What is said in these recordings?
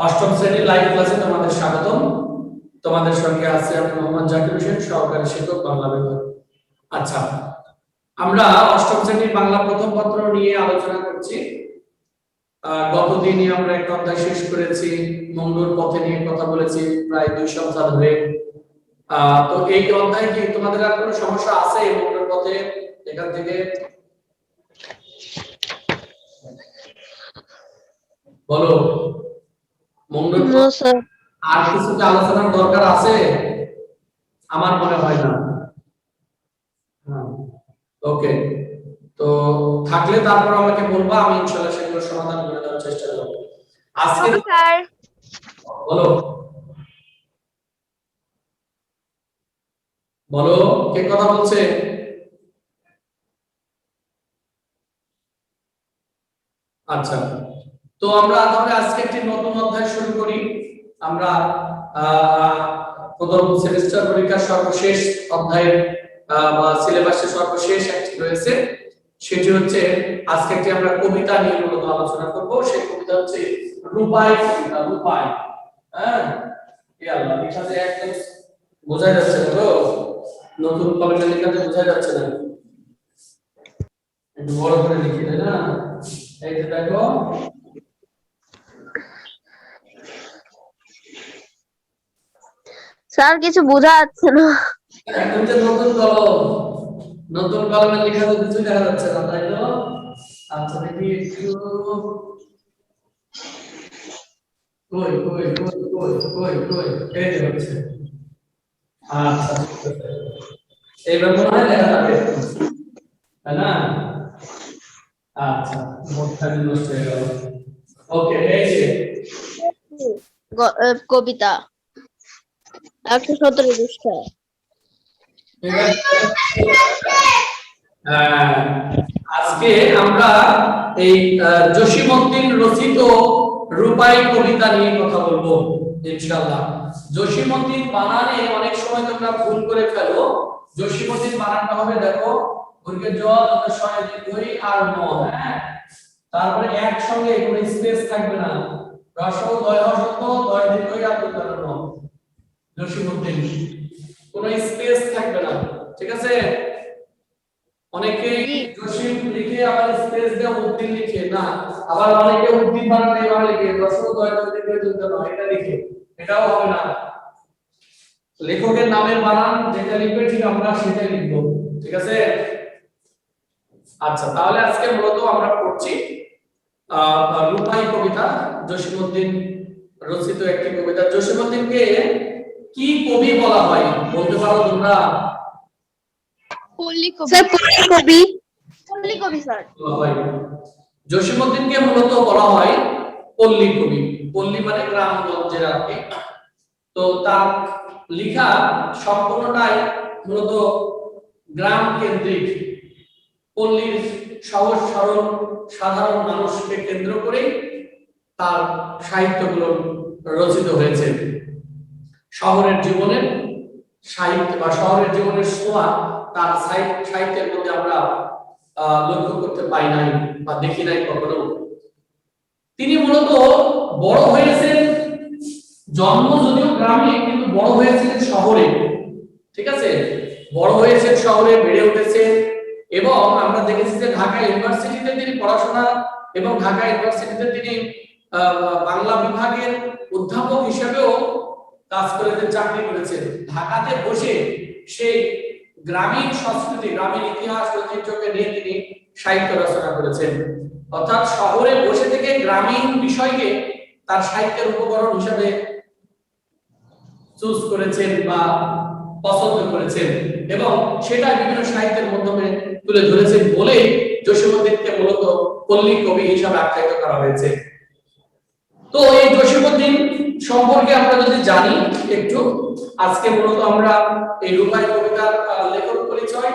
অষ্টম শ্রেণীর লাইভ ক্লাসে তোমাদের স্বাগতম। তোমাদের সঙ্গে আছে আমি মোহাম্মদ জাকির হোসেন, সহকারী শিক্ষক বাংলা বিভাগ। আচ্ছা, আমরা অষ্টম শ্রেণীর বাংলা প্রথম পত্র নিয়ে আলোচনা করছি। গত দিনই আমরা একটা অধ্যায় শেষ করেছি, মঙ্গল পথে নিয়ে কথা বলেছি প্রায় 2 সপ্তাহ ধরে। তো এই অধ্যায়ে কি তোমাদের আর কোনো সমস্যা আছে মঙ্গল পথে? এখান থেকে বলো। মঙ্গল আর কিছু কি আলোচনার দরকার আছে? আমার মনে হয় না। ওকে, তো থাকলে তারপর আমাকে বলবা, আমি ইনশাআল্লাহ সেগুলো সমাধান করে দেওয়ার চেষ্টা করব। আজকে স্যার বলো বলো কে কথা বলছে? আচ্ছা, তো আমরা তাহলে আজকে একটি নতুন অধ্যায় শুরু করি। আমরা প্রথম সেমিস্টার পরীক্ষার সর্বশেষ অধ্যায়ের বা সিলেবাসের সর্বশেষ একটি রয়েছে, সেটি হচ্ছে আজকে একটি আমরা কবিতা নিয়ে মূলত আলোচনা করব। সেই কবিতা হচ্ছে রূপাই কবিতা। রূপাই, হ্যাঁ, এই আল্লাহ লেখাতে একদম বোঝা যাচ্ছে না তো, নতুন কলমে লেখাতে বোঝা যাচ্ছে না, একটু বড় করে লিখি তাই না? এই যে দেখো, স্যার কিছু বোঝা যাচ্ছে না। একদম যে নতুন কলম, নতুন কলমে লেখাতে কিছু দেখা যাচ্ছে না, তাই তো? আচ্ছা দেখি একটু, কই কই কই কই কই কই এই যে হচ্ছে। আচ্ছা, এইবার মনে হয় দেখা যাবে, তাই না? আচ্ছা, মোটটা নষ্ট হয়ে গেল। ওকে, এই যে কবিতা 117 পৃষ্ঠা। আজকে আমরা এই জসীমউদ্দিন রচিত রূপাই কবিতা নিয়ে কথা বলবো ইনশাআল্লাহ। জসীমউদ্দিন বানানে অনেক সময় তোমরা ভুল করে ফেলো। জসীমউদ্দিন বানানটা হবে দেখো, বর্গের জ শয় দীর্ঘই আর ন, হ্যাঁ, তারপরে একসঙ্গে কোনো স্পেস থাকবে না, রসও দয় হসত দয় দীর্ঘই আর দুটার ন। জসীমউদ্দিন কোনো স্পেস থাকবে না, ঠিক আছে? অনেকেই জসিম লিখে আবার স্পেস দিয়ে উদ্দিন লিখে না, আবার অনেকে উদ্দিন বানান এভাবে লিখে রসও দয় দীর্ঘই দুটা ন, এটা লিখে, এটাও হবে না। লেখকের নামের বানান যেটা লিখবে ঠিক আমরা সেটাই লিখবো, ঠিক আছে? আচ্ছা, তাহলে আজকে মূলত আমরা পড়ছি রূপাই কবিতা, জসীমউদ্দিন রচিত একটি কবিতা। জসীমউদ্দিনকে কি কবি বলা হয় বলতে পারো তোমরা? পল্লী কবি। স্যার পল্লী কবি। পল্লী কবি স্যার। জসীমউদ্দিনকে মূলত বলা হয় পল্লী কবি। পল্লী মানে গ্রামগঞ্জের আর কি। তো তার লেখা সম্পূর্ণটাই মূলত গ্রাম কেন্দ্রিক, পল্লীর সহজ সরল সাধারণ মানুষকে কেন্দ্র করে তার সাহিত্যগুলো রচিত হয়েছে। শহরের জীবনের সাহিত্য বা শহরের জীবনের ছোঁয়া তার সাহিত্যের মধ্যে আমরা লক্ষ্য করতে পাই নাই বা দেখি নাই কখনো। তিনি মূলত বড় হয়েছেন, জন্ম যদিও গ্রামে কিন্তু বড় হয়েছেন শহরে, ঠিক আছে? বড় হয়েছেন শহরে, বেড়ে উঠেছেন, এবং আমরা দেখেছি যে ঢাকা ইউনিভার্সিটিতে তিনি পড়াশোনা এবং ঢাকা ইউনিভার্সিটিতে তিনি বাংলা বিভাগের অধ্যাপক হিসেবেও কাজ করেছেন, চাকরি করেছেন। ঢাকাতে বসে সেই গ্রামীণ সংস্কৃতি, গ্রামীণ ইতিহাস ঐতিহ্যকে নিয়ে তিনি সাহিত্য রচনা করেছেন। অর্থাৎ শহরে বসে থেকে গ্রামীণ বিষয়কে তার সাহিত্যের উপকরণ হিসেবে চুজ করেছেন বা পছন্দ করেছেন, এবং সেটা বিভিন্ন সাহিত্যের মাধ্যমে তুলে ধরেছেন বলে জসীমউদ্দিনকে মূলত পল্লী কবি হিসাবে আখ্যায়িত করা হয়েছে। তো এই জসীমউদ্দিন সম্পর্কে আমরা যদি জানি একটু, আজকে মূলত আমরা এই রূপাই কবিতার লেখক পরিচয়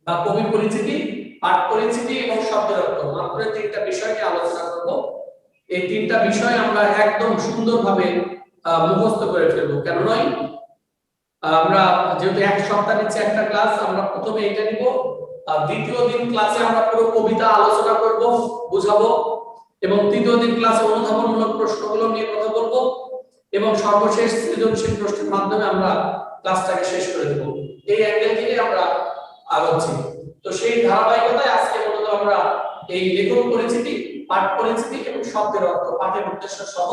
বা কবি পরিচিতি, পাঠ পরিচিতি এবং শব্দের অর্থ, মাত্র তিনটা বিষয় নিয়ে আলোচনা করব। এই তিনটা বিষয় আমরা একদম সুন্দরভাবে মুখস্থ করে ফেলবো, কেন নয়? আমরা যেহেতু এক সপ্তাহ নিচ্ছে একটা ক্লাস, আমরা প্রথমে এটা নিব, আর দ্বিতীয় দিন ক্লাসে আমরা পুরো কবিতা আলোচনা করব, বুঝাবো, এবং তৃতীয় দিন ক্লাসে অনুধাবনমূলক প্রশ্নগুলো নিয়ে কথা বলবো এবং সর্বশেষ সৃজনশীল প্রশ্নের মাধ্যমে আমরা ক্লাসটাকে শেষ করে দেব। এই অ্যাঙ্গেল থেকে আমরা আগাচ্ছি। তো সেই ধারাবাহিকতায় আজকে মূলত আমরা এই লেখক পরিচিতি, পাঠ পরিচিতি এবং শব্দের অর্থ, পাঠের উদ্দেশ্য সহ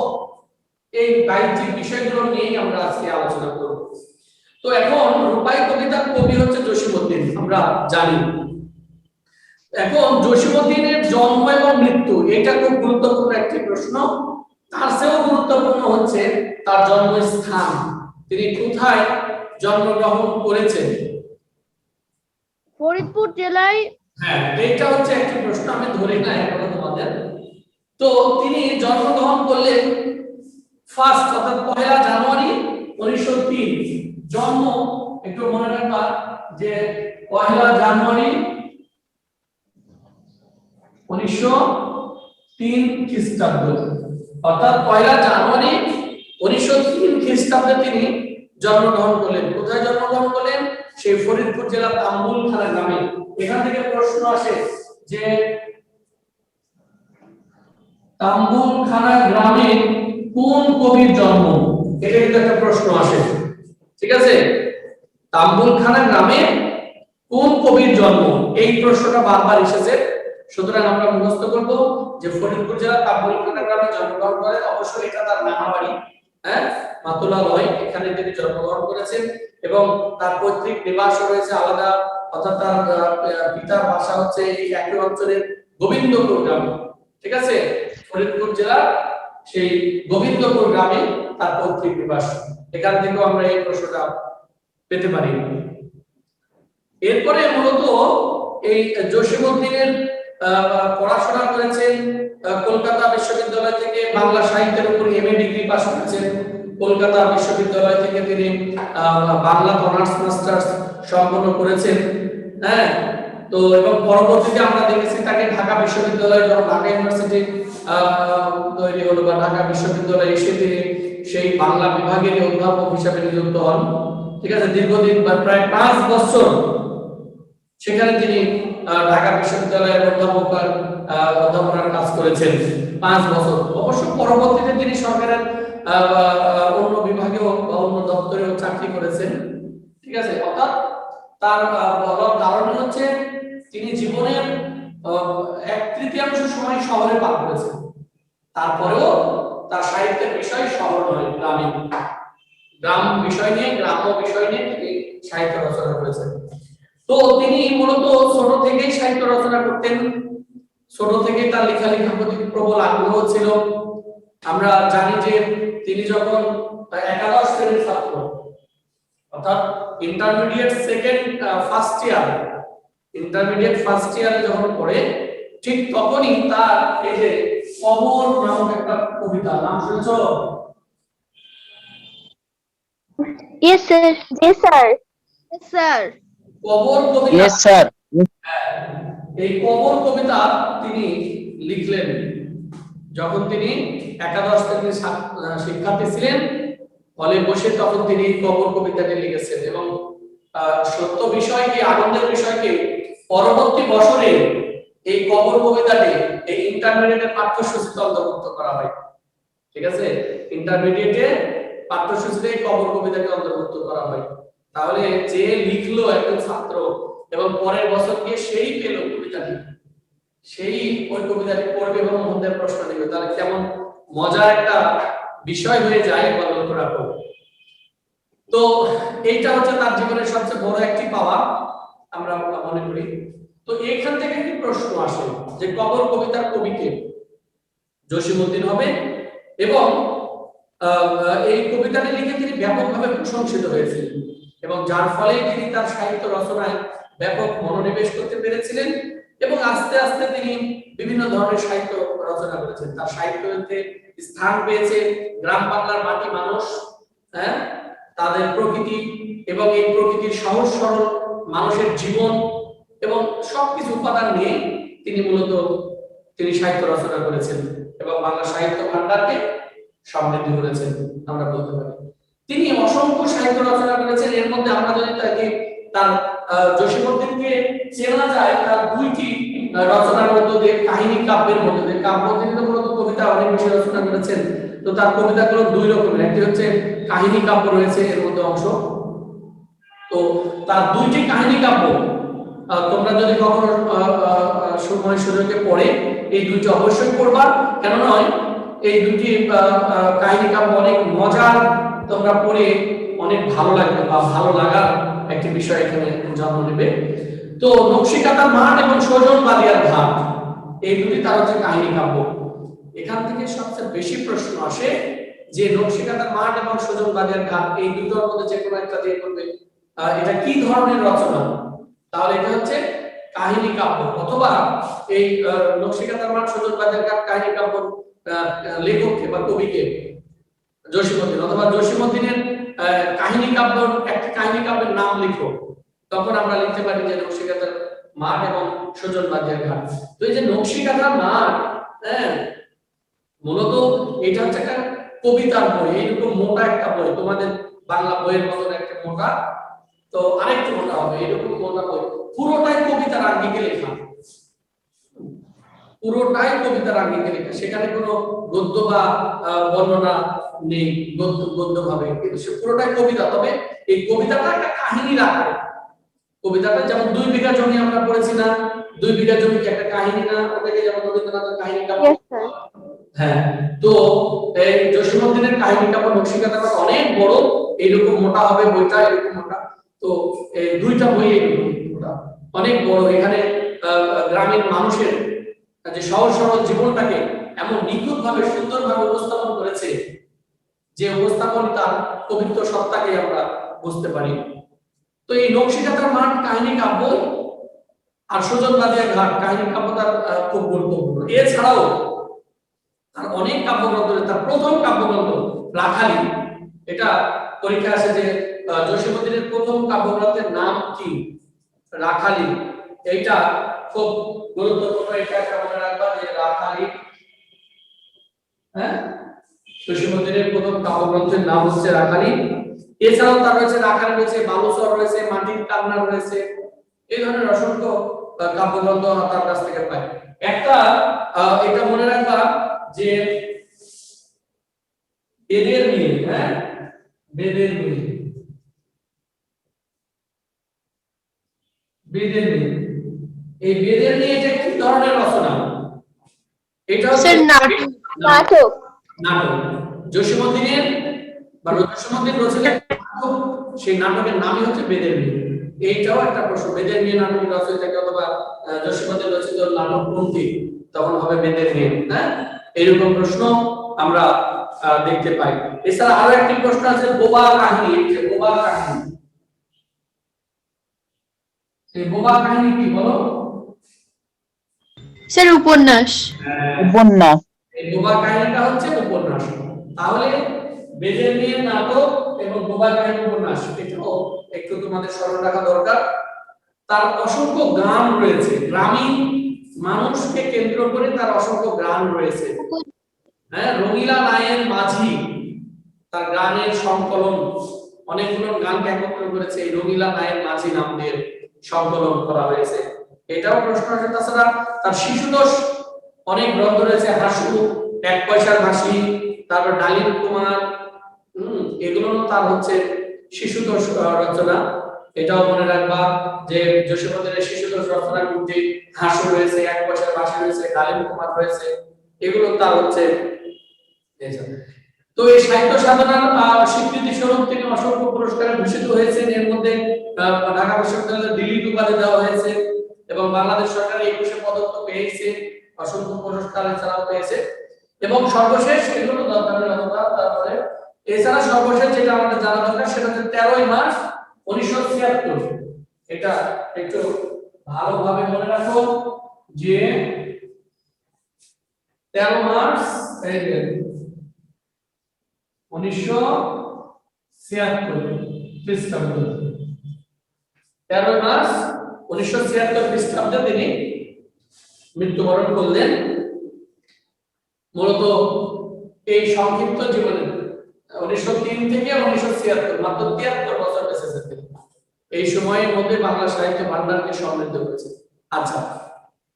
এই বাহ্যিক বিষয়গুলো নিয়েই আমরা আজকে আলোচনা করব। তো এখন রূপাই কবিতার কবি হচ্ছে জসীমউদ্দিন, আমরা জানি। এখন জসীমউদ্দিনের জন্ম এবং মৃত্যু এটা খুব গুরুত্বপূর্ণ একটি প্রশ্ন। তার চেয়েও গুরুত্বপূর্ণ হচ্ছে তার জন্মস্থান, তিনি কোথায় জন্মগ্রহণ করেছেন। ফরিদপুর জেলায়। হ্যাঁ, এটা হচ্ছে একটি প্রশ্ন, আমি ধরে না এখনো তোমাদের। তো তিনি জন্মগ্রহণ করলেন ফার্স্ট অর্থাৎ 1 জানুয়ারি 1903। জন্ম একটু মনে রাখবা যে 1 জানুয়ারি 1903 খ্রিস্টাব্দ, অর্থাৎ 1 জানুয়ারি 1903 খ্রিস্টাব্দে তিনি জন্মগ্রহণ করলেন। কোথায় জন্মগ্রহণ করলেন? সেই ফরিদপুর জেলার তাম্বুলখানা গ্রামে। এখান থেকে প্রশ্ন আসে যে তাম্বুলখানা গ্রামে কোন কবির জন্ম, এটা কিন্তু একটা প্রশ্ন আসে। ঠিক আছে, তাম্বুলখানা গ্রামে কোন কবির জন্ম, এই প্রশ্নটা বারবার এসেছে। সুতরাং আমরা মুখস্থ করব যে ফরিদপুর জেলার তাম্বুলখানা গ্রামে জন্মগ্রহণ করেন। অবশ্যই এটা তার নানা বাড়ি, হ্যাঁ, মাতুলালয়, এখানে তিনি জন্মগ্রহণ করেছেন এবং তার পৈতৃক নিবাস রয়েছে আলাদা, অর্থাৎ তার পিতার বাসা হচ্ছে এই একই অঞ্চলের গোবিন্দপুর গ্রামে। ঠিক আছে, ফরিদপুর জেলার সেই গোবিন্দপুর গ্রামে তার পৈতৃক নিবাস। এখান থেকেও আমরা এই প্রশ্নটা পেতে পারি। এরপরে মূলত এই জসীমউদ্দিনের পড়াশোনা করেছেন কলকাতা বিশ্ববিদ্যালয় থেকে, বাংলা সাহিত্যের উপর এমএ ডিগ্রি পাস করেছেন। কলকাতা বিশ্ববিদ্যালয় থেকে তিনি বাংলা অনার্স মাস্টার্স সম্পন্ন করেছেন। হ্যাঁ, তো এবং পরবর্তীতে আমরা দেখেছি তাকে ঢাকা বিশ্ববিদ্যালয়, যখন ঢাকা ইউনিভার্সিটি তৈরি হলো বা ঢাকা বিশ্ববিদ্যালয়ে এসে তিনি সেই বাংলা বিভাগের অধ্যাপক হিসেবে নিযুক্ত হন। ঠিক আছে, দীর্ঘদিন প্রায় 5 বছর সেখানে তিনি ঢাকা বিশ্ববিদ্যালয়ের অধ্যাপনার কাজ করেছেন 5 বছর। অবশ্য পরবর্তীতে তিনি সরকারের অন্য বিভাগেও বা অন্য দপ্তরেও চাকরি করেছেন। ঠিক আছে, অর্থাৎ তার বলার কারণ হচ্ছে তিনি জীবনের 1/3 সময় শহরে পার করেছেন। তারপরেও তার সাহিত্যের বিষয় শহর নয়, গ্রাম বিষয় নিয়ে, গ্রাম্য বিষয় নিয়ে তিনি সাহিত্য রচনা করেছেন। তো তিনি মূলত ছোট থেকেই সাহিত্য রচনা করতেন। ছোট থেকেই তার লেখালেখির প্রতি প্রবল আগ্রহ ছিল। আমরা জানি যে তিনি যখন একাদশ শ্রেণীর ছাত্র, অর্থাৎ ইন্টারমিডিয়েট ফার্স্ট ইয়ারে যখন পড়ে, ঠিক তখনই তার এই যে কবর নামক একটা কবিতা, নাম শুনেছো? Yes sir. Yes sir. Yes sir. কবর কবিতা, Yes, sir. এই কবর কবিতা তিনি লিখলেন যখন তিনি একাদশ শ্রেণীর শিক্ষার্থী ছিলেন। হলে বসে তখন তিনি কবর কবিতাটি লিখেছেন এবং সত্য বিষয়কে, আনন্দের বিষয়কে পরবর্তী বছরে এই কবর কবিতাটি এই ইন্টারমিডিয়েটের পাঠ্যসূচিতে অন্তর্ভুক্ত করা হয়। ঠিক আছে, ইন্টারমিডিয়েটে পাঠ্যসূচিতে এই কবর কবিতাকে অন্তর্ভুক্ত করা হয়। তাহলে যে লিখলো একজন ছাত্র এবং পরের বছর গিয়ে সেই পেল কবিতাটি, সেই ওই কবিতাটি পড়বে এবং মধ্যে প্রশ্ন নেবে, তাহলে কেমন মজার একটা বিষয় হয়ে যায় বলতে রাখো। তো এইটা হচ্ছে তার জীবনের সবচেয়ে বড় একটি পাওয়া আমরা মনে করি। তো এইখান থেকে একটি প্রশ্ন আসে যে কবর কবিতার কবিকে জসীমউদ্দিন হবে এবং এই কবিতাটি লিখে তিনি ব্যাপকভাবে প্রশংসিত হয়েছিলেন এবং যার ফলে তিনি তার সাহিত্য রচনায় ব্যাপক মনোনিবেশ করতে পেরেছিলেন এবং আস্তে আস্তে তিনি বিভিন্ন ধরনের সাহিত্য রচনা করেছেন। তার সাহিত্যে স্থান পেয়েছে গ্রাম বাংলার মাটি, মানুষ, হ্যাঁ, তাদের প্রকৃতি এবং এই প্রকৃতির সহজ সরল মানুষের জীবন এবং সবকিছু উপাদান নিয়ে তিনি মূলত সাহিত্য রচনা করেছেন এবং বাংলা সাহিত্য ভান্ডারকে সমৃদ্ধ করেছেন আমরা বলতে পারি। তিনি অসংখ্য সাহিত্য রচনা করেছেন। এর মধ্যে আমরা যদি তাকে তার জসীমউদ্দিনকে চেনা যায় তার 2টি রচনার মধ্যে দিয়ে, কাহিনী কাব্যের মধ্যে দিয়ে। কাব্য তিনি তো কবিতা অনেক বেশি রচনা করেছেন। তো তার কবিতাগুলো দুই রকমের, একটি হচ্ছে কাহিনী কাব্য রয়েছে এর মধ্যে অংশ। তো তার দুইটি কাহিনী কাব্য তোমরা যদি কখনো সময় সুযোগে পড়ে এই দুইটি অবশ্যই পড়বা। কেন নয়, এই দুটি কাহিনী কাব্য অনেক মজার, তোমরা পড়ে অনেক ভালো লাগবে বা ভালো লাগার একটি বিষয় এখানে জন্ম নেবে। তো নকশিকাঁথার মাঠ এবং সজন বাদিয়ার ঘাট, এই দুটি তার হচ্ছে কাহিনী কাব্য। এখান থেকে সবচেয়ে বেশি প্রশ্ন আসে যে নকশিকাঁথার মাঠ এবং সজন বাদিয়ার ঘাট এই দুটোর মধ্যে যে কোনো একটা দিয়ে করবে এটা কি ধরনের রচনা, তাহলে এটা হচ্ছে কাহিনী কাব্য। অথবা এই নকশিকাঁথার মাঠ সজন বাদিয়ার ঘাট কাহিনী কাব্য লেখককে বা কবিকে জসীমউদ্দিন, অথবা জসীমউদ্দিনের কাহিনী কাব্য একটি কাহিনী কাব্যের নাম লিখো, তখন আমরা লিখতে পারি যে নকশিকাঁথার মাঠ এবং সজন বাদিয়ার ঘাট। তো এই যে নকশিকাঁথার মাঠ, হ্যাঁ, মূলত এটা হচ্ছে একটা কবিতার বই, এইরকম মোটা একটা বই, তোমাদের বাংলা বইয়ের মতন একটা মোটা, তো আরেকটু মোটা হবে, এরকম মোটা বই, পুরোটাই কবিতার আঙ্গিকে লেখা, পুরোটাই কবিতার আঙ্গিকে লেখা, সেখানে কোনো গদ্য বা বর্ণনা নেই গদ্য ভাবে, কিন্তু সে পুরোটাই কবিতা। তবে এই কবিতাটা একটা কাহিনীর আকারে, কবিতাটা যেমন 2 বিঘা জমি আমরা পড়েছি না, 2 বিঘা জমি কি একটা কাহিনী না, ওটাকে যেমন রবীন্দ্রনাথের কাহিনী কাব্য। Yes, sir. হ্যাঁ, তো এই জসীমউদ্দিনের কাহিনী কাব্য নকশিকাঁথার মাঠ অনেক বড়, এইরকম মোটা হবে বইটা, এরকম মোটা। তো এই দুইটা বই এরকম মোটা, অনেক বড়। এখানে গ্রামের মানুষের যে সহজ সরল জীবনটাকে এমন নিখুঁত ভাবে সুন্দর ভাবে উপস্থাপন করেছে যে উপস্থাপন তার পবিত্র সত্তাকে আমরা বুঝতে পারি। তো এই নকশিকাঁথার মাঠ কাহিনী কাব্য আর সজন বাদিয়ার ঘাট কাহিনী কাব্য তার খুব গুরুত্বপূর্ণ। এছাড়াও তার অনেক কাব্যগ্রন্থ, তার প্রথম কাব্যগ্রন্থ রাখালি, এটা পরীক্ষা আসে যে জসীমউদ্দিনের প্রথম কাব্যগ্রন্থের নাম কি, রাখালি, এইটা খুব গুরুত্বপূর্ণ। এটা একটা মনে রাখবা যে রাখালি, হ্যাঁ, জসীমউদ্দিনের প্রথম কাব্যগ্রন্থের নাম হচ্ছে রাখালি। এছাড়াও তার রয়েছে রাখালি রয়েছে, বালুচর রয়েছে, মাটির কান্না রয়েছে, এই ধরনের অসংখ্য কাব্যগ্রন্থ তার কাছ থেকে পাই। একটা এটা মনে রাখবা যে বেদের মিল, হ্যাঁ, বেদের মিল, বেদের মিল, এই বেদের নিয়ে এটা কি ধরনের রচনা, এটা হচ্ছে নাটক। নাটক। জসীমউদ্দিনের বা জসীমউদ্দিন রচিত নাটক, সেই নাটকের নামই হচ্ছে বেদের মিল। এইটাও একটা প্রশ্ন, বেদের মিল নাটক রচয়িতা কে, অথবা জসীমউদ্দিন রচিত নাটক কোনটি, তখন হবে বেদের মিল। হ্যাঁ, এরকম প্রশ্ন আমরা দেখতে পাই। এছাড়া আরো একটি প্রশ্ন আছে বোবা কাহিনী, এই যে বোবা কাহিনী, এই বোবা কাহিনী কি বলো? স্যার উপন্যাস। উপন্যাস। এই বোবা কাহিনীটা হচ্ছে উপন্যাস। তাহলে বেদের মিল নাটক এবং বোবা কাহিনী উপন্যাস, এটাও একটু তোমাদের স্মরণ রাখা দরকার। তার অসংখ্য গান রয়েছে, গ্রামীণ মানুষকে কেন্দ্র করে তার অসংখ্য গান রয়েছে। হ্যাঁ, রঙিলা নায়ের মাঝি তার গানের সংকলন, অনেকগুলো গানকে একত্র করেছে, এই রঙিলা নায়ের মাঝি নাম দিয়ে সংকলন করা হয়েছে, এটাও প্রশ্ন আছে। তাছাড়া তার শিশুতোষ অনেক গ্রন্থ রয়েছে, হাসু, 1 পয়সার হাসি, তারপর ডালিম কুমার, এগুলো তার হচ্ছে শিশুতোষ রচনা। এটাও মনে রাখবা যে জসীমউদ্দিনের শিশুতোষ রচনার মধ্যে হাসু রয়েছে, 1 পয়সার হাসি রয়েছে, ডালিম কুমার রয়েছে, এগুলো তার হচ্ছে। তো এই সাহিত্য সাধনার স্বীকৃতি স্বরূপ তিনি অসংখ্য পুরস্কারে ভূষিত হয়েছেন। এর মধ্যে ঢাকা বিশ্ববিদ্যালয়ের ডিলিট উপাধি দেওয়া হয়েছে এবং বাংলাদেশ সরকারের 21 পদক পেয়েছে, অসংখ্য পুরস্কার এছাড়াও পেয়েছে। এবং সর্বশেষ, এগুলো দরকার তারপরে এছাড়া সর্বশেষ যেটা আমাদের জানা দরকার সেটা হচ্ছে 13ই মার্চ 1976, এটা একটু ভালোভাবে মনে রাখো যে 13 মার্চ 1976 খ্রিস্টাব্দ, 13 মার্চ 1976 খ্রিস্টাব্দে তিনি মৃত্যুবরণ করলেন। মূলত এই সংক্ষিপ্ত জীবনে 1903 থেকে 1976 মাত্র 73 বছর বেঁচে ছিলেন। এই সময়ের মধ্যে বাংলা সাহিত্য ভান্ডারকে সমৃদ্ধ করেছে। আচ্ছা,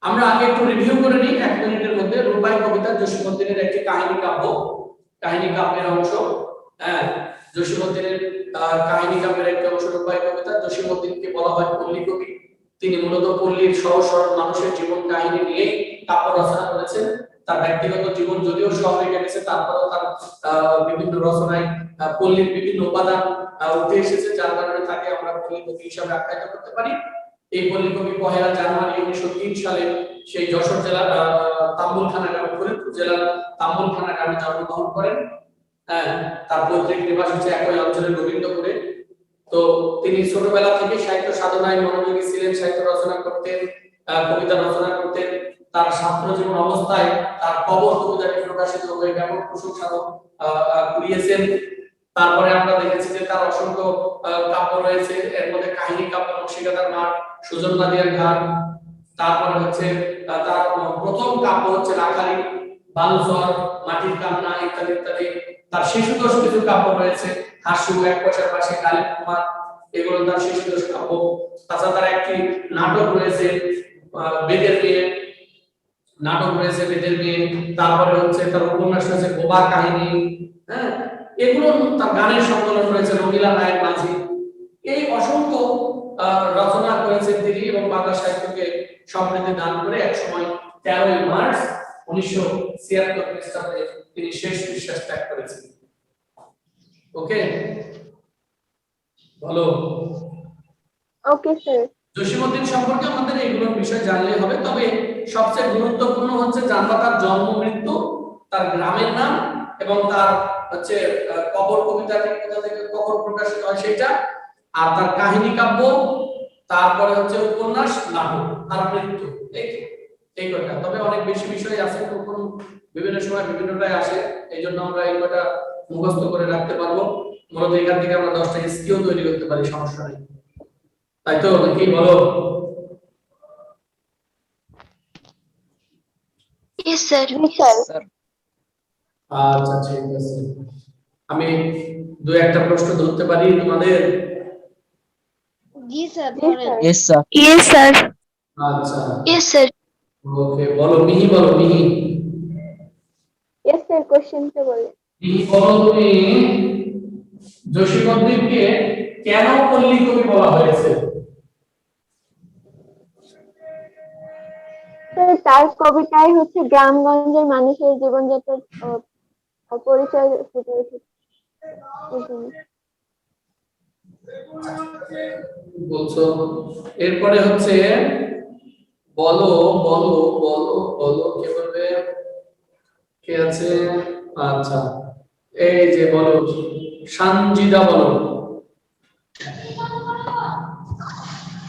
আমরা আগে একটু রিভিউ করে নিই 1 মিনিটের মধ্যে। রুবাই কবিতা জসীমউদ্দিনের একটি কাহিনী কাব্য, কাহিনী কাব্যের অংশ। হ্যাঁ, জসীমউদ্দিনের কাহিনী কাব্যের একটি অংশ রুবাই কবিতা। জসীমউদ্দিনকে বলা হয় পল্লী কবি। তিনি মূলত পল্লীর সহজ সরল মানুষের জীবন কাহিনী নিয়ে কাব্য রচনা করেছেন। তার ব্যক্তিগত জীবন যদিও শহরে কেটেছে, তারপরেও তার বিভিন্ন রচনায় পল্লীর বিভিন্ন উপাদান উঠে এসেছে, যার কারণে তাকে আমরা পল্লী কবি হিসাবে আখ্যায়িত করতে পারি। এই পল্লী কবি 1 জানুয়ারি 1903 সালে সেই যশোর জেলার তাম্বুলখানা গ্রামে, ফরিদপুর জেলার তাম্বুলখানা গ্রামে জন্মগ্রহণ করেন। হ্যাঁ, তার পৈতৃক নিবাস হচ্ছে একই অঞ্চলের গোবিন্দপুরে। তো তিনি ছোটবেলা থেকে সাহিত্য সাধনায় মনোযোগী ছিলেন, সাহিত্য রচনা করতেন, কবিতা রচনা করতেন। তার ছাত্র জীবন অবস্থায় তার কবর কবিতাটি প্রকাশিত হয়ে ব্যাপক প্রশংসা কুড়িয়েছেন। তারপরে আমরা দেখেছি যে তার অসংখ্য কাব্য রয়েছে, এর মধ্যে কাহিনী কাব্য নকশিকাঁথার মাঠ, সুজন নদীর ঘাট, তারপরে হচ্ছে তার প্রথম কাব্য হচ্ছে রাখালি, বালুচর, মাটির কান্না ইত্যাদি ইত্যাদি। তার শিশুতোষ কিছু কাব্য রয়েছে, হাস্য, এক পয়সার পাশে, কালী কুমার, এগুলো তার শিশুতোষ কাব্য। তাছাড়া তার একটি নাটক রয়েছে বেদের মেয়ে, নাটক রয়েছে বেদের মেয়ে। তারপরে হচ্ছে তার উপন্যাস রয়েছে বোবা কাহিনী। হ্যাঁ, এগুলো তার গানের সংকলন রয়েছে রঙিলা নায়ের মাঝি। এই অসংখ্য রচনা করেছেন তিনি এবং বাংলা সাহিত্যকে সমৃদ্ধি দান করে একসময় 13 মার্চ 1976 খ্রিস্টাব্দে তিনি শেষ নিঃশ্বাস ত্যাগ করেছেন। ওকে, বলো। Okay sir. জসীমউদ্দিন সম্পর্কে আমাদের এইগুলোর বিষয় জানলে হবে, তবে সবচেয়ে গুরুত্বপূর্ণ হচ্ছে জানবা তার জন্ম মৃত্যু, তার গ্রামের নাম এবং তার হচ্ছে কবর কবিতাটি কোথা থেকে কখন প্রকাশিত হয় সেটা, আর তার কাহিনী কাব্য, তারপরে হচ্ছে উপন্যাস, নাটক আর মৃত্যু। এই কয়টা। তবে অনেক বেশি বিষয় আছে, কখন বিভিন্ন সময় বিভিন্নটাই আসে, এই জন্য আমরা এই কয়টা মুখস্থ করে রাখতে পারবো। মূলত এখান থেকে আমরা 10টা স্কিল তৈরি করতে পারি, সমস্যা নেই, তাই তো নাকি বলো? Yes sir. আচ্ছা ঠিক আছে, আমি 2-1টা প্রশ্ন ধরতে পারি তোমাদের? জি sir. Yes, sir. Yes sir. আচ্ছা ইয়েস স্যার। ওকে, বলো মিহি, বলো মিহি। ইয়েস স্যার, কোশ্চেনটা বলেন। মিহি বলো তুমি, জসীমউদ্দিনকে কেন পল্লী কবি বলা হয়েছে? স্যার, তার কবিতায় হচ্ছে গ্রামগঞ্জের মানুষের জীবনযাত্রার পরিচয় ফুটে উঠেছে। বলছো। এরপরে হচ্ছে বলো বলো বলো বলো, কে বলবে? কে আছে? আচ্ছা, এই যে বলো, সানজিদা বলো।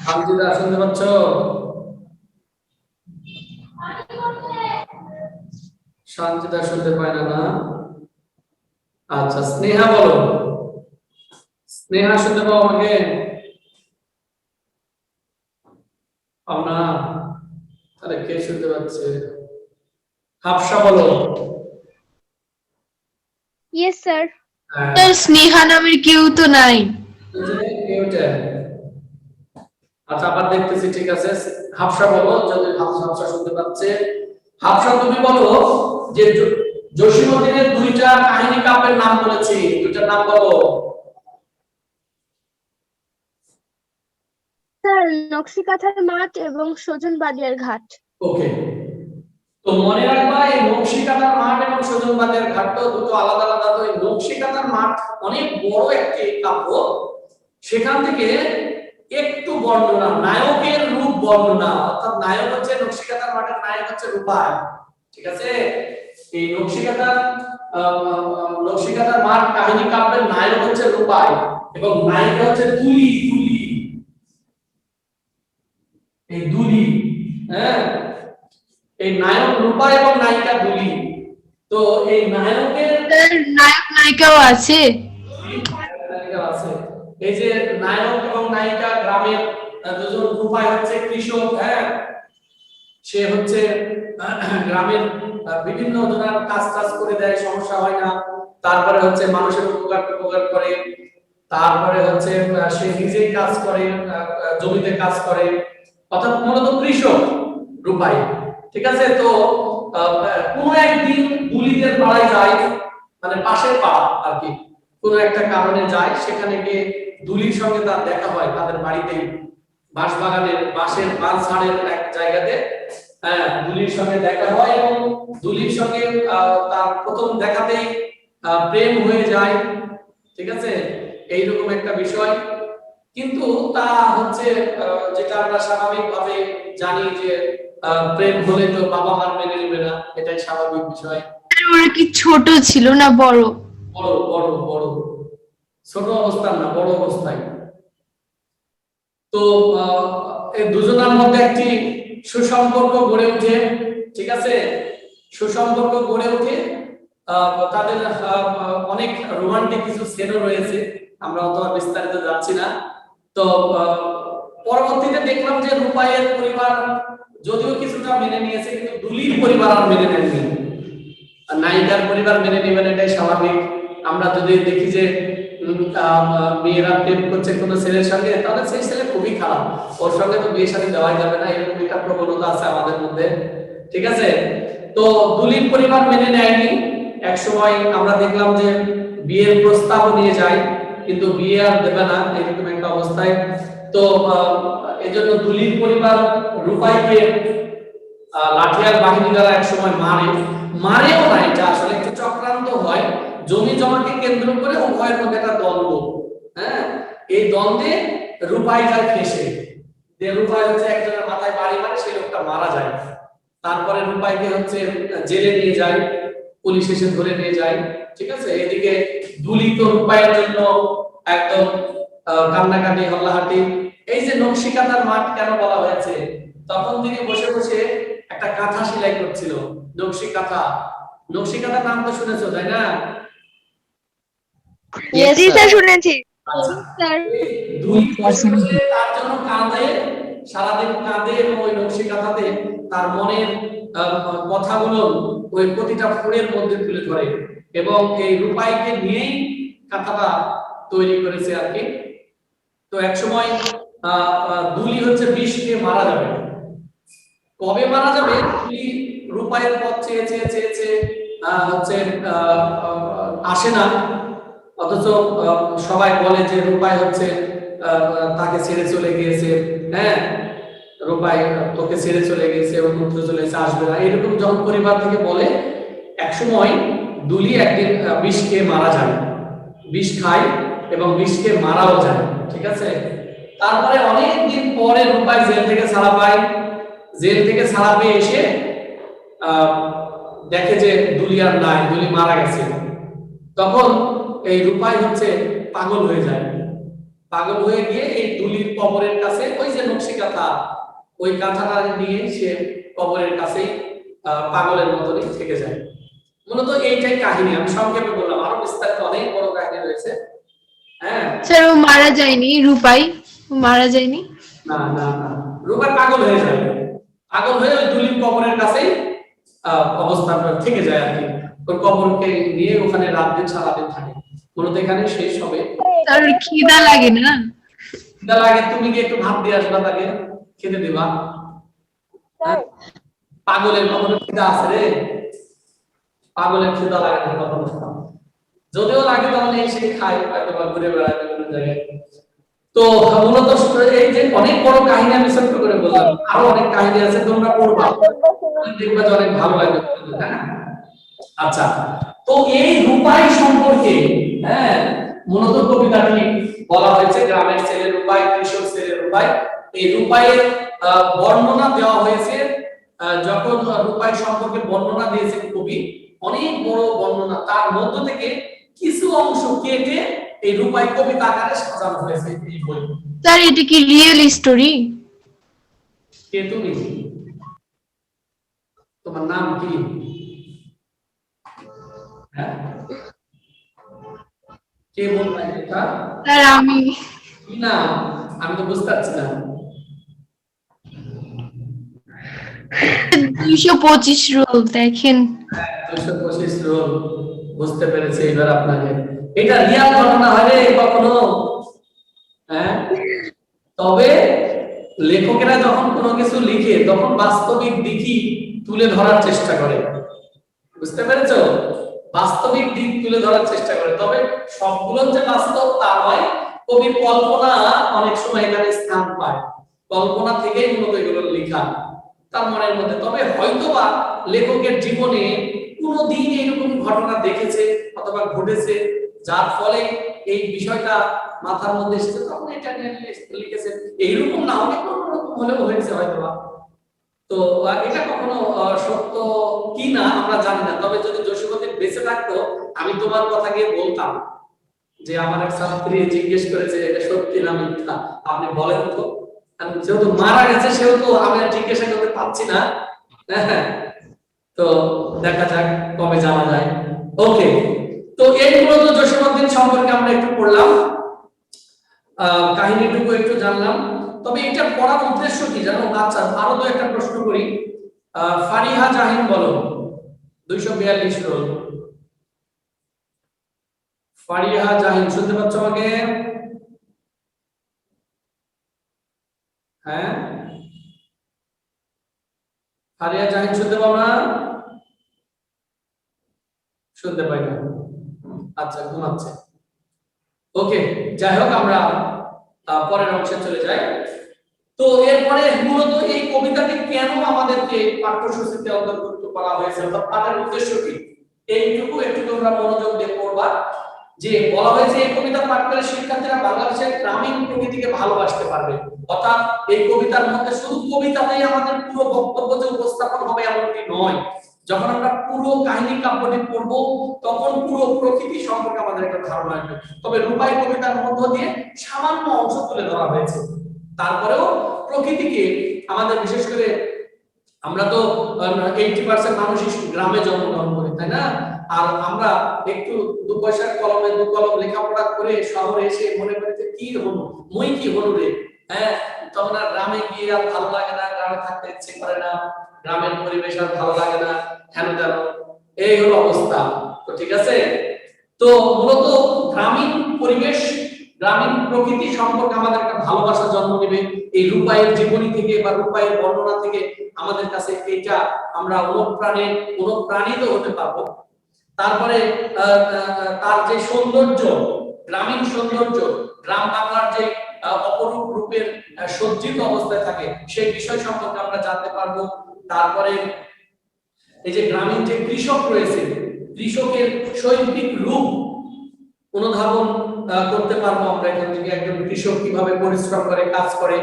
সানজিদা শুনতে পাচ্ছ? সানজিদা শুনতে পায় না না? আচ্ছা, স্নেহা বলো। স্নেহা শুনতে পাও আমাকে? পাও না? তাহলে কে শুনতে পাচ্ছে? হাফসা বলো। Yes sir. হ্যাঁ, স্যার, স্নেহা নামের কেউ তো নাই। এই যে কেউটা। আচ্ছা, আবার দেখতেছি, ঠিক আছে। হাফসা বলো, যদি হাফসা শুনতে পাচ্ছে। হাফসা তুমি বলো যে জসীমউদ্দিনের 2টা কাহিনী কাব্যের নাম বলেছি, 2টার নাম বলো। স্যার, নকশিকাঁথার মাঠ এবং সজন বাদিয়ার ঘাট। ওকে, তো মনে রাখবা এই নকশিকাঁথার মাঠ এবং সজনবাদের ঘাট তো দুটো আলাদা আলাদা। তো এই নকশিকাঁথার মাঠ অনেক বড় একটি কাব্য, সেখান থেকে একটু বর্ণনা, নায়কের রূপ বর্ণনা, অর্থাৎ নায়ক হচ্ছে নকশিকাঁথার মাঠের নায়ক হচ্ছে রূপাই, ঠিক আছে? এই নকশিকাঁথার মাঠ কাহিনী কাব্যের নায়ক হচ্ছে রূপাই এবং নায়িকা হচ্ছে তুলি। এই দুলি, হ্যাঁ, এই নায়ক রূপা এবং নায়িকা দুলি। তো এই নায়কের স্যার, নায়ক নায়িকাও আছে। নায়িকা আছে। এই যে নায়ক এবং নায়িকা গ্রামের দুজন, রূপাই হচ্ছে কৃষক, হ্যাঁ, সে হচ্ছে গ্রামের বিভিন্ন ধরনের কাজ করে দেয়, সমস্যা হয় না। তারপরে হচ্ছে মানুষের উপকার করে। তারপরে হচ্ছে সে নিজেই কাজ করে, জমিতে কাজ করে, অর্থাৎ মূলত কৃষক। রূপাই, ঠিক আছে। তো কোনো একদিন দুলিদের পাড়ায় যায়, মানে পাশের পাড়া আর কি, কোনো একটা কারণে যায়, সেখানে গিয়ে দুলির সঙ্গে তার দেখা হয় তাদের বাড়িতেই, বাঁশবাগানের বাঁশের বাঁশঝাড়ের এক জায়গাতে। হ্যাঁ, দুলির সঙ্গে দেখা হয় এবং দুলির সঙ্গে তার প্রথম দেখাতেই প্রেম হয়ে যায়, ঠিক আছে, এইরকম একটা বিষয়। কিন্তু তা হচ্ছে যেটা আমরা স্বাভাবিকভাবে জানি যে প্রেম হলে তো বাবা মার মেনে নেবে না, এটাই স্বাভাবিক বিষয়। আর ওরা কি ছোট ছিল না বড়? বড় বড় বড়, ছোট অবস্থায় না, বড় অবস্থায়। তো এই দুজনের মধ্যে একটি সুসম্পর্ক গড়ে ওঠে, ঠিক আছে, সুসম্পর্ক গড়ে ওঠে। তাদের অনেক রোমান্টিক কিছু সিনও রয়েছে, আমরা অত বিস্তারিত যাচ্ছি না। তো পরবর্তীতে দেখলাম যে রূপাইয়ের পরিবার যদিও কিছুটা মেনে নিয়েছে, কিন্তু দুলির পরিবার আর মেনে নেয়নি। নায়িকার পরিবার মেনে নেবেন, এটাই স্বাভাবিক। আমরা যদি দেখি যে মেয়েরা প্রেম করছে কোনো ছেলের সঙ্গে, তাহলে সেই ছেলে খুবই খারাপ, ওর সঙ্গে তো বিয়ে শাদী দেওয়া যাবে না, এরকম একটা প্রবণতা আছে আমাদের মধ্যে, ঠিক আছে। তো দুলির পরিবার মেনে নেয়নি। এক সময় আমরা দেখলাম যে বিয়ের প্রস্তাব নিয়ে যায়, কিন্তু বিয়ে আর দেবে না, এরকম একটা অবস্থায়। তো এজন্য দুলির পরিবার রূপাইকে লাঠিয়াল বাহিনী দ্বারা এক সময় মারেও না, এটা আসলে একটু চক্রান্ত হয়, জমি জমাকে কেন্দ্র করে উভয়ের মধ্যে একটা দ্বন্দ্ব। হ্যাঁ, এই দ্বন্দ্বে রূপাই যায় ফেসে, যে রূপাই হচ্ছে একজনের মাথায় বাড়ি মারে, সেই লোকটা মারা যায়। তারপরে রূপাইকে হচ্ছে জেলে নিয়ে যায়, পুলিশ এসে ধরে নিয়ে যায়, ঠিক আছে। এদিকে দুলি তো রূপাইয়ের জন্য একদম কান্নাকাটি হল্লাহাটি। এই যে নকশিকাঁথার মাঠ কেন বলা হয়েছে, তখন তিনি বসে বসে একটা কাঁথা সেলাই করছিল, নকশিকাঁথা। নকশিকাঁথার নাম তো শুনেছো, তাই না? জি স্যার, শুনেছি। আচ্ছা, স্যার, দুই বসে বসে তার জন্য কাঁদে, সারাদিন কাঁদে, এবং ওই নকশিকাঁথাতে তার মনের কথাগুলো ওই প্রতিটা ফুলের মধ্যে তুলে ধরে, এবং এই রূপাইকে নিয়েই কাঁথাটা তৈরি করেছে আর কি। তো এক সময় দুলি হচ্ছে বিষ খেয়ে মারা যাবে। কবে মারা যাবে, দুলি রূপাইয়ের পথ চেয়ে চেয়ে চেয়ে চেয়ে হচ্ছে আসে না, অথচ সবাই বলে যে রূপাই হচ্ছে তাকে ছেড়ে চলে গিয়েছে। হ্যাঁ, রূপাই তোকে ছেড়ে চলে গেছে এবং উঠতে চলে গেছে, আসবে না, এরকম যখন পরিবার থেকে বলে, এক সময় দুলি একদিন বিষ খেয়ে মারা যায়, বিষ খায় এবং বিষ খেয়ে মারাও যায়, ঠিক আছে। তারপরে অনেক দিন পরে রূপাই জেল থেকে ছাড়া পায়। জেল থেকে ছাড়া পেয়ে এসে দেখে যে দুলি আর নাই, দুলি মারা গেছে। তখন এই রূপাই হচ্ছে পাগল হয়ে যায়, পাগল হয়ে গিয়ে এই দুলির কবরের কাছে, ওই যে নকশিকাঁথা, ওই কাঁথাটা নিয়ে সে কবরের কাছে পাগলের মতনই থেকে যায়। মূলত এইটাই কাহিনী, আমি সংক্ষেপে বললাম, আরো বিস্তারিত অনেক বড় কাহিনী রয়েছে। হ্যাঁ স্যার, ও মারা যায়নি? রূপাই মারা যায়নি? না না না, রূপাই পাগল হয়ে যায়, পাগল হয়ে ওই দুলির কবরের কাছেই অবস্থান থেকে যায় আর কি, ওর কবরকে নিয়ে ওখানে রাত দিন সারাদিন থাকে। মূলত এখানে শেষ হবে। তার খিদা লাগে না? খিদা লাগে, তুমি কি একটু ভাত দিয়ে আসবা, তাকে খেতে দিবা। স্যার, পাগলের কখনো খিদা আছে রে? পাগলের খিদা লাগে না কখনো, যদিও লাগে তাহলে এসে খায়, হয়তো বা ঘুরে বেড়ায় বিভিন্ন জায়গায়। তো মূলত এই যে অনেক বড় কাহিনী আমি ছোট্ট করে বললাম, আরো অনেক কাহিনী আছে, তোমরা পড়বা, দেখবা যে অনেক ভালো লাগবে। হ্যাঁ, আচ্ছা, তো এই রূপাই সম্পর্কে, হ্যাঁ, মূলত কবিতাটি বলা হয়েছে গ্রামের ছেলে রূপাই, কৃষক ছেলে রূপাই। এই রূপাইয়ের বর্ণনা দেওয়া হয়েছে, যখন রূপাই সম্পর্কে বর্ণনা দিয়েছেন কবি, অনেক বড় বর্ণনা, তার মধ্য থেকে কিছু অংশ কেটে এই রূপাই কবিতা আকারে সাজানো হয়েছে এই বই। স্যার, এটা কি রিয়েল স্টোরি? কে তুমি? তোমার নাম কি? হ্যাঁ, কে বলবে এটা? স্যার, আমি। কি না, আমি তো বুঝতে পারছি না। 225 রোল দেখেন। 225 রোল, বুঝতে পেরেছি এবার আপনাকে। এটা রিয়াল ঘটনা হয় রে কখনো? হ্যাঁ, তবে লেখকেরা যখন কোনো কিছু লিখে তখন বাস্তবিক দিকই তুলে ধরার চেষ্টা করে, বুঝতে পেরেছো? বাস্তবিক দিক তুলে ধরার চেষ্টা করে, তবে সবগুলো যে বাস্তব তা নয়। কবির কল্পনা অনেক সময় এখানে স্থান পায়, কল্পনা থেকেই মূলত এগুলো লেখা তার মনের মধ্যে। তবে হয়তোবা লেখকের জীবনে কোনোদিন এরকম ঘটনা দেখেছে অথবা ঘটেছে, যার ফলে এই বিষয়টা মাথার মধ্যে এসেছে, তখন এটা নিয়ে লিখেছে। এইরকম না হলে কোনো রকম হলেও হয়েছে হয়তোবা। তো এটা কখনো সত্য কি না আমরা জানি না, তবে যদি জসীমউদ্দিন বেঁচে থাকতো আমি তোমার কথা গিয়ে বলতাম যে আমার এক ছাত্রী জিজ্ঞেস করেছে এটা সত্যি না মিথ্যা, আপনি বলেন তো। যেহেতু মারা গেছে সেহেতু আমি আর জিজ্ঞাসা করতে পারছি না। হ্যাঁ, তো দেখা যাক কবে জানা যায়। ওকে, তো এই মূলত জসীমউদ্দিন সম্পর্কে আমরা একটু পড়লাম, কাহিনীটুকু একটু জানলাম। তবে এটা পড়ার উদ্দেশ্য কি জানো? আচ্ছা, আরো তো একটা প্রশ্ন করি। ফারিহা জাহিন বলো, 242 রোল। ফারিহা জাহিন শুনতে পাচ্ছ আমাকে? হ্যাঁ, ফারিহা জাহিন শুনতে পাও না? শুনতে পাই না, আচ্ছা ঘুমাচ্ছে। ওকে, যাই হোক আমরা পরের অংশে চলে যাই। তো এরপরে মূলত এই কবিতাটি কেন আমাদেরকে পাঠ্যসূচিতে অন্তর্ভুক্ত করা হয়েছে, অর্থাৎ পাঠের উদ্দেশ্য কি, এইটুকু একটু তোমরা মনোযোগ দিয়ে পড়বা। যে বলা হয়েছে এই কবিতা পাঠ করে শিক্ষার্থীরা বাংলাদেশের গ্রামীণ প্রকৃতিকে ভালোবাসতে পারবে। অর্থাৎ এই কবিতার মধ্যে শুধু কবিতাতেই আমাদের পুরো বক্তব্য যে উপস্থাপন হবে এমনটি নয়। যখন আমরা পুরো কাহিনী কাব্যটি পড়ব তখন পুরো প্রকৃতি সম্পর্কে আমাদের একটা ধারণা আসবে। তবে রূপাই কবিতার মধ্য দিয়ে সামান্য অংশ তুলে ধরা হয়েছে। তারপরেও প্রকৃতিকে আমাদের, বিশেষ করে আমরা তো 80% মানুষই গ্রামে জন্মগ্রহণ করি, তাই না? আর আমরা একটু দু পয়সার কলমে দু কলম লেখাপড়া করে শহরে এসে মনে করি যে কি হলো, মই কি হলো রে। হ্যাঁ, তখন আর গ্রামে গিয়ে আর ভালো লাগে না, গ্রামে থাকতে ইচ্ছে করে না, গ্রামের পরিবেশ আর ভালো লাগে না, হেন তেন, এই হলো অবস্থা। তো ঠিক আছে, তো মূলত গ্রামীণ পরিবেশ, গ্রামীণ প্রকৃতি সম্পর্কে আমাদের একটা ভালোবাসা জন্ম নেবে এই রূপাইয়ের জীবনী থেকে বা রূপাইয়ের বর্ণনা থেকে। আমাদের কাছে এটা আমরা অনুপ্রাণিত হতে পারবো। তারপরে তার যে সৌন্দর্য, গ্রামীণ সৌন্দর্য, গ্রাম বাংলার যে অপরূপ রূপের সজ্জিত অবস্থায় থাকে সেই বিষয় সম্পর্কে আমরা জানতে পারবো। তারপরে এই যে গ্রামীণ যে কৃষক রয়েছে, কৃষকের শৈল্পিক রূপ অনুধাবন করতে পারবো আমরা এখান থেকে। একজন কৃষক কিভাবে পরিশ্রম করে, কাজ করে,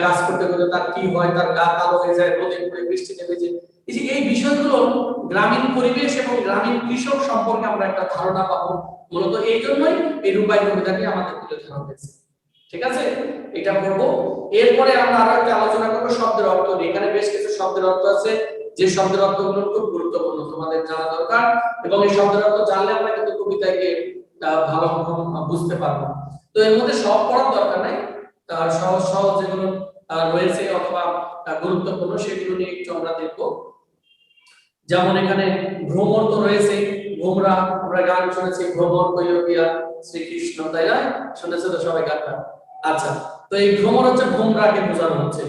কাজ করতে করতে তার কি হয়, তার গা কালো হয়ে যায়, রোদে পুড়ে বৃষ্টিতে ভিজে। এই যে এই বিষয়গুলো গ্রামীণ পরিবেশ এবং গ্রামীণ কৃষক সম্পর্কে আমরা একটা ধারণা পাবো। মূলত এই জন্যই এই রূপাই কবিতাটি আমাদের তুলে ধরা হয়েছে। ঠিক আছে, এটা পড়বো। এরপরে আমরা আরো একটা আলোচনা করবো শব্দের অর্থ নিয়ে। এখানে বেশ কিছু শব্দের অর্থ আছে, যে শব্দের অর্থগুলো খুব গুরুত্বপূর্ণ, তোমাদের জানা দরকার। এবং এই শব্দের অর্থ জানলে আমরা কিন্তু কবিতাকে ভালো বুঝতে পারবো। তো এর মধ্যে সব পড়ার দরকার নাই, সহজ সহজ যেগুলো রয়েছে অথবা গুরুত্বপূর্ণ সেগুলো নিয়ে একটু আমরা দেখবো। যেমন এখানে ভ্রমর তো রয়েছে, ভোমরা, আমরা গান শুনেছি ভ্রমর কইও গিয়া শ্রীকৃষ্ণ, তাই না? শুনেছে তো সবাই গানটা। আচ্ছা, তো এই ভ্রমর হচ্ছে ভোমরাকে বোঝানো হচ্ছে,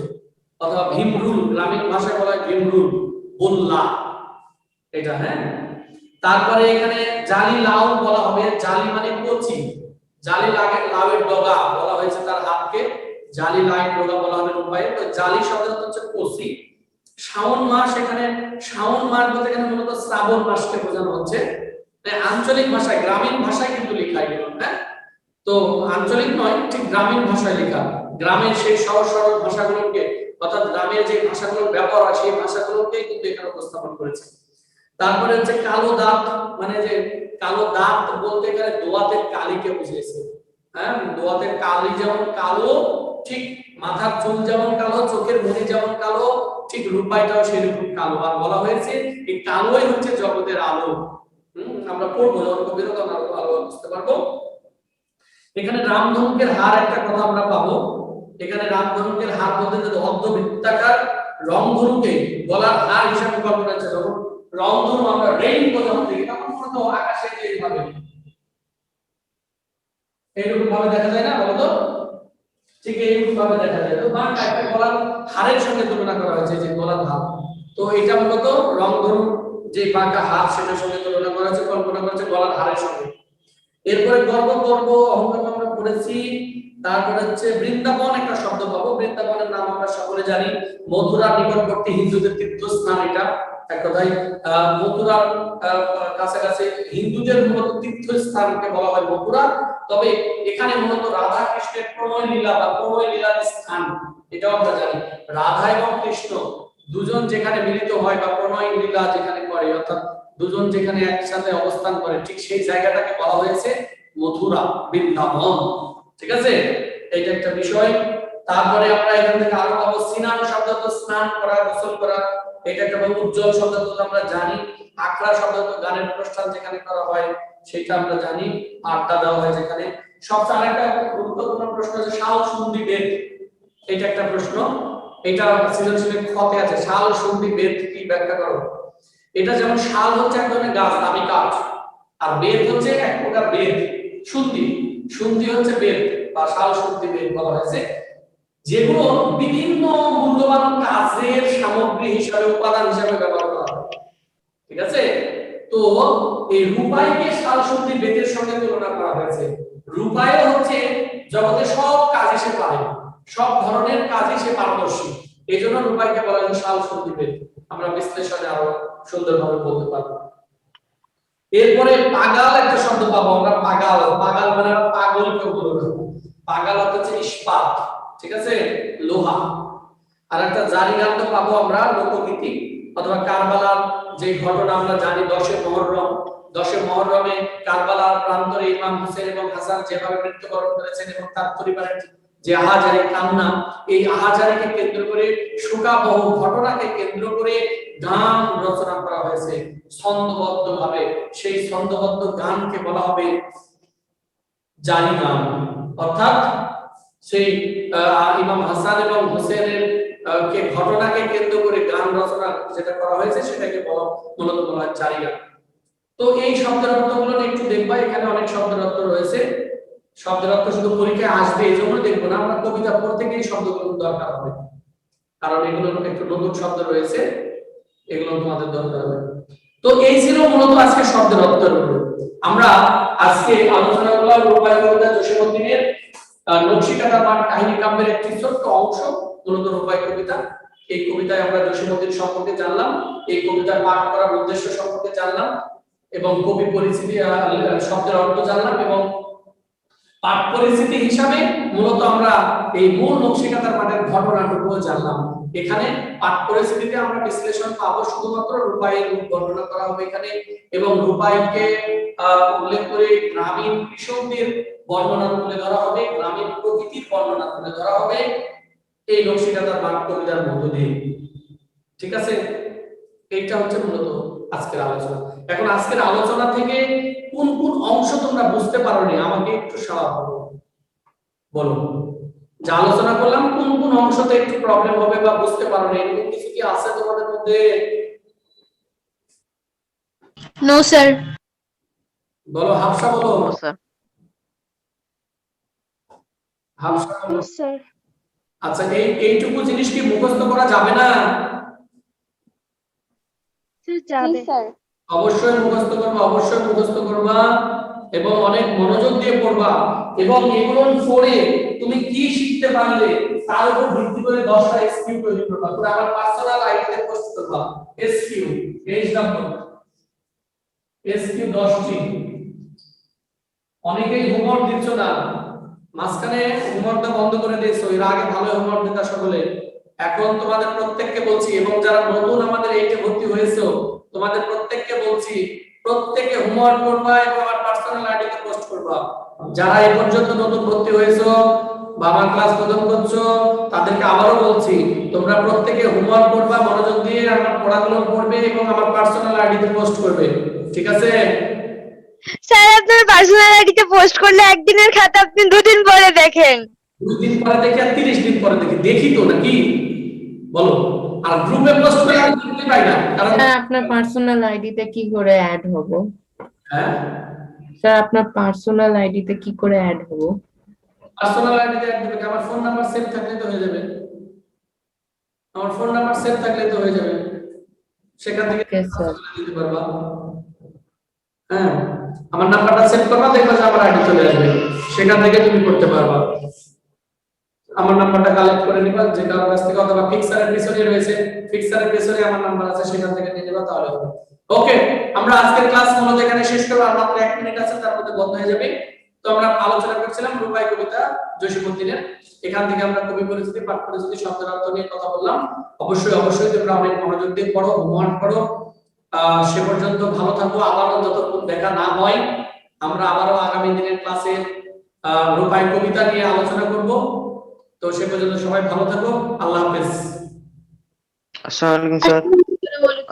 অথবা ভীমরুল, গ্রামীণ ভাষায় বলা হয় ভীমরুল, বল্লা এটা। হ্যাঁ, তারপরে এখানে জালি লাউ বলা হবে, জালি মানে কচি, জালি লাউয়ের ডগা বলা হয়েছে তার হাতকে, জালি লাউয়ের ডগা বলা হবে রূপায়। তো জালি শব্দের অর্থ হচ্ছে কচি। শাওন মাস, এখানে শাওন মাস বলতে এখানে মূলত শ্রাবণ মাসকে বোঝানো হচ্ছে। আঞ্চলিক ভাষায়, গ্রামীণ ভাষায় কিন্তু লেখা এগুলো। হ্যাঁ, তো আঞ্চলিক নয়, ঠিক গ্রামীণ ভাষায় লেখা। গ্রামের সেই সহজ সরল ভাষাগুলোকে, অর্থাৎ গ্রামের যে ভাষাগুলোর ব্যবহার হয় সেই ভাষাগুলোকে কিন্তু এখানে উপস্থাপন করেছে। তারপরে হচ্ছে কালো দাঁত, মানে যে কালো দাঁত বলতে গেলে দোয়াতের কালিকে বুঝিয়েছে। হ্যাঁ, দোয়াতের কালি যেমন কালো, ঠিক মাথার চুল যেমন কালো, চোখের মনি যেমন কালো, ঠিক রূপাইটাও সেরকম কালো। আর বলা হয়েছে এই কালোই হচ্ছে জগতের আলো। আমরা পড়বো যখন কবিতা তখন আরো ভালো বুঝতে পারবো। এখানে রামধনুকের হার একটা কথা আমরা পাবো। এখানে রামধনুকের হার বলতে যে অর্ধবৃত্তাকার রংধনুকে গলার হার হিসাবে কল্পনা হচ্ছে। যখন রংধনু আমরা রেইনবো যখন দেখি তখন মূলত আকাশে এইভাবে এইরকম ভাবে দেখা যায় না, বলতো? ঠিক এইভাবে দেখা যায়। তো বাঁকা একটা গলার হাড়ের সঙ্গে তুলনা করা হয়েছে, যে গলার হাড়। তো এটা মূলত রংধনু যে বাঁকা হাড় সেটার সঙ্গে তুলনা করা হয়েছে, কল্পনা করা হয়েছে গলার হাড়ের সঙ্গে। এরপরে গর্ব গর্ব অহংকার আমরা পড়েছি। তারপরে হচ্ছে বৃন্দাবন একটা শব্দ পাবো। বৃন্দাবনের নাম আমরা সকলে জানি, মথুরার নিকটবর্তী হিন্দুদের তীর্থস্থান। এটা এক কথায় মথুরার কাছাকাছি হিন্দুদের মূলত তীর্থস্থানকে বলা হয় মথুরা। তবে এখানে মূলত রাধা কৃষ্ণের প্রণয় লীলা বা প্রণয় লীলার স্থান, এটাও আমরা জানি। রাধা এবং কৃষ্ণ দুজন যেখানে মিলিত হয় বা প্রণয় লীলা যেখানে করে, অর্থাৎ দুজন যেখানে একসাথে অবস্থান করে, ঠিক সেই জায়গাটাকে বলা হয়েছে মথুরা, বৃন্দাবন। ঠিক আছে, এটা একটা বিষয়। তারপরে আমরা এখান থেকে আরো পাবো স্নান শব্দ, তো স্নান করা, গোসল করা। এটা একটা উজ্জ্বল শব্দ, তো আমরা জানি। আখড়া শব্দ, তো গানের অনুষ্ঠান যেখানে করা হয় সেটা আমরা জানি, আড্ডা দেওয়া হয় যেখানে। সবচেয়ে আরেকটা গুরুত্বপূর্ণ প্রশ্ন হচ্ছে শাল সন্ধি বেদ। এটা একটা প্রশ্ন, এটা সৃজনশীলের খতে আছে। শাল সন্ধি বেদ কি ব্যাখ্যা করো? এটা যেমন শাল হচ্ছে এক ধরনের গাছ, দামি কাঠ, আর বেদ হচ্ছে এক প্রকার বেদ। সন্ধি, সন্ধি হচ্ছে বেদ বা শাল সন্ধি বেদ বলা হয়েছে, যেগুলো বিভিন্ন মূল্যবান কাজের সামগ্রী হিসাবে, উপাদান হিসাবে ব্যবহার করা হয়। ঠিক আছে, তো এই রূপাইকে শাল সন্ধি বেদের সঙ্গে তুলনা করা হয়েছে। রূপাই হচ্ছে জগতের সব কাজ সে পারে, সব ধরনের কাজে সে পারদর্শী, এই জন্য রূপাইকে বলা হয় শাল সন্ধি বেদ। আমরা বিশ্লেষণে আরো সুন্দরভাবে বলতে পারবো। এরপরে পাগাল একটা শব্দ পাবো আমরা, পাগাল। পাগাল মানে পাগল কেউ বলবো, পাগাল হচ্ছে ইস্পাত, ঠিক আছে, লোহা। আর একটা জারিগান্ত পাবো আমরা, লোকগীতি অথবা কারবালার যে ঘটনা আমরা জানি, 10 মুহররম। 10 মুহররমে কারবালার প্রান্তরে ইমাম হোসেন এবং হাসান যেভাবে মৃত্যুবরণ করেছেন এবং তার পরিবারের যে আহাজারি কান্না, এই আহাজারিকে কেন্দ্র করে, শোকাবহ ঘটনাকে কেন্দ্র করে গান রচনা করা হয়েছে ছন্দবদ্ধ ভাবে। সেই ছন্দবদ্ধ গানকে বলা হবে জারি গান। অর্থাৎ সেই ইমাম হাসান এবং হোসেনের কে ঘটনাকে কেন্দ্র করে গান রচনা যেটা করা হয়েছে সেটাকে মূলত বলা হয় জারি গান। তো এই শব্দের অর্থগুলো একটু দেখবা, এখানে অনেক শব্দের অর্থ রয়েছে। শব্দের অর্থ শুধু পরীক্ষায় আসবে এই জন্য দেখবো না, আমরা কবিতা পড়তে গিয়ে শব্দগুলো দরকার হবে, কারণ এগুলো একটু নতুন শব্দ রয়েছে, এগুলো তোমাদের দরকার হবে। তো এই ছিল মূলত আজকে শব্দের অর্থগুলো। আমরা আজকে আলোচনা করলাম রূপাই কবিতা জসীমউদ্দীনের নকশিকাঁথা পাঠ কাহিনী কাব্যের একটি ছোট্ট অংশ, মূলত রূপাই কবিতা। এই কবিতায় আমরা জসীমউদ্দীন সম্পর্কে জানলাম, এই কবিতা পাঠ করার উদ্দেশ্য সম্পর্কে জানলাম, এবং কবি পরিচিতি শব্দের অর্থ জানলাম, এবং পাঠ পরিস্থিতি হিসাবে মূলত আমরা এই মূল নকশিকাঁথার পাঠের ঘটনাটুকু জানলাম। এখানে পাঠ পরিস্থিতিতে আমরা বিশ্লেষণ পাবো শুধুমাত্র রূপাইয়ের রূপ বর্ণনা করা হবে এখানে, এবং রূপাইকে উল্লেখ করে গ্রামীণ কৃষকদের বর্ণনা তুলে ধরা হবে, গ্রামীণ প্রকৃতির বর্ণনা তুলে ধরা হবে এই নকশিকাঁথার পাঠ কবিতার মধ্য দিয়ে। ঠিক আছে, এইটা হচ্ছে মূলত আজকের আলোচনা। এখন আজকের আলোচনা থেকে কোন কোন অংশ তোমরা বুঝতে পারোনি আমাকে একটু সাহায্য করো, বলো। যে আলোচনা করলাম কোন কোন অংশতে একটু প্রবলেম হবে বা বুঝতে পারোনি, এরকম কিছু কি আছে তোমাদের মধ্যে? No sir. বলো, হাফসা বলো। No sir. হাফসা বলো। স্যার। আচ্ছা, এইটুকু জিনিস কি মুখস্থ করা যাবে না? যাবে স্যার। অবশ্যই মুখস্থ করবা, অবশ্যই মুখস্থ করবা, এবং অনেক মনোযোগ দিয়ে পড়বা, এবং এগুলো পড়ে তুমি কি শিখতে পারলে তার উপর ভিত্তি করে 10টা এসকিউ তৈরি করবা। তোমরা আমার পার্সোনাল আইডিতে পোস্ট করবা এসকিউ, এসকিউ 10টি। অনেকেই হোমওয়ার্ক দিচ্ছ না, মাঝখানে হোমওয়ার্কটা বন্ধ করে দিয়েছো, এর আগে ভালো হোমওয়ার্ক দিতা সকলে। এখন তোমাদের প্রত্যেককে বলছি, এবং যারা নতুন আমাদের এইটে ভর্তি হয়েছো তোমাদের প্রত্যেককে বলছি, প্রত্যেকে হোমওয়ার্ক করবা এবং আমার পার্সোনাল আইডিতে পোস্ট করবা। যারা এই পর্যন্ত নতুন ভর্তি হয়েছো বা আমার ক্লাস প্রথম করছো তাদেরকে আবারও বলছি, তোমরা প্রত্যেকে হোমওয়ার্ক করবা, মনোযোগ দিয়ে আমার পড়াগুলো পড়বে এবং আমার পার্সোনাল আইডিতে পোস্ট করবে। ঠিক আছে স্যার? আপনার পার্সোনাল আইডিতে পোস্ট করলে একদিনের খাতা আপনি 2 দিন পরে দেখেন। 2 দিন পরে দেখি আর 30 দিন পরে দেখি, দেখি তো নাকি, বলো। আর গ্রুপে পোস্ট করে আমি দেখতে পাই না, কারণ স্যার আপনার পার্সোনাল আইডিতে কি করে অ্যাড হব? হ্যাঁ স্যার আপনার পার্সোনাল আইডিতে কি করে অ্যাড হব? পার্সোনাল আইডিতে অ্যাড দিবে, আমার ফোন নাম্বার সেভ থাকলে তো হয়ে যাবে, আমার ফোন নাম্বার সেভ থাকলে তো হয়ে যাবে, সেখান থেকে Okay, sir. দিতে পারবা। হ্যাঁ, আমার নাম্বারটা সেভ করবা, দেখবা যে আমার আইডি চলে আসবে, সেখান থেকে তুমি করতে পারবা। আমার নাম্বারটা কালেক্ট করে নিবা যে কারোর কাছ থেকে, অথবা ফিক্সারের পিছনে রয়েছে, ফিক্সারের পিছনে আমার নাম্বার আছে, সেখান থেকে নিয়ে নিবা, তাহলে হবে। ওকে, আমরা আজকের ক্লাস মূলত এখানে শেষ করব, আর মাত্র 1 মিনিট আছে, তার মধ্যে বন্ধ হয়ে যাবে। তো আমরা আলোচনা করছিলাম রূপাই কবিতা জসীমউদ্দিনের, এখান থেকে আমরা কবি পরিচিতি, পাঠ পরিচিতি, শব্দের অর্থ নিয়ে কথা বললাম। অবশ্যই তোমরা অনেক মনোযোগ দিয়ে পড়ো, হোমওয়ার্ক করো। সে পর্যন্ত ভালো থাকো, আবারও যতক্ষণ দেখা না হয় আমরা আবারও আগামী দিনের ক্লাসে রূপাই কবিতা নিয়ে আলোচনা করব। তো সে পর্যন্ত সবাই ভালো থাকো, আল্লাহ হাফেজ। আসসালামু আলাইকুম স্যার।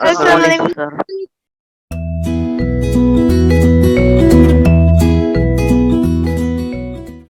আসসালামু আলাইকুম স্যার।